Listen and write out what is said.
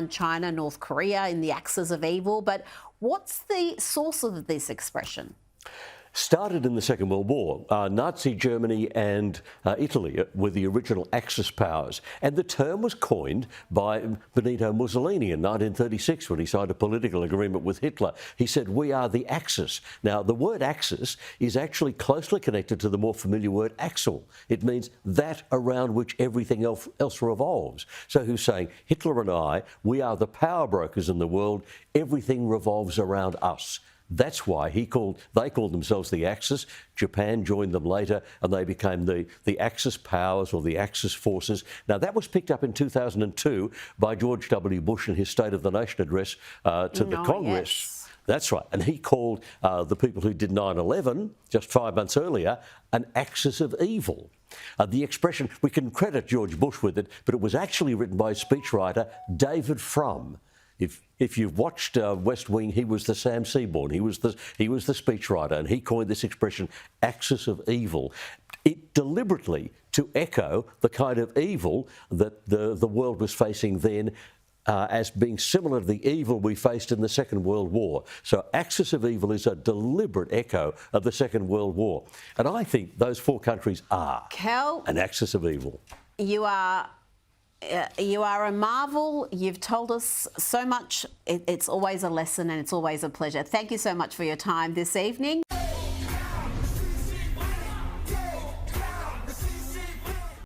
China, North Korea in the axis of evil, but what's the source of this expression? Started in the Second World War. Nazi Germany and Italy were the original Axis powers. And the term was coined by Benito Mussolini in 1936 when he signed a political agreement with Hitler. He said, "We are the Axis." Now, the word Axis is actually closely connected to the more familiar word axle. It means that around which everything else revolves. So who's saying, Hitler and I, we are the power brokers in the world. Everything revolves around us. That's why they called themselves the Axis. Japan joined them later, and they became the Axis powers or the Axis forces. Now, that was picked up in 2002 by George W. Bush in his State of the Nation address to the Congress. Yes. That's right. And he called the people who did 9/11 just 5 months earlier an axis of evil. The expression, we can credit George Bush with it, but it was actually written by speechwriter David Frum. If you've watched West Wing, he was the Sam Seaborn. He was the speechwriter, and he coined this expression, axis of evil. It deliberately to echo the kind of evil that the world was facing then, as being similar to the evil we faced in the Second World War. So axis of evil is a deliberate echo of the Second World War. And I think those four countries are an axis of evil. You are a marvel. You've told us so much. It's always a lesson and it's always a pleasure. Thank you so much for your time this evening.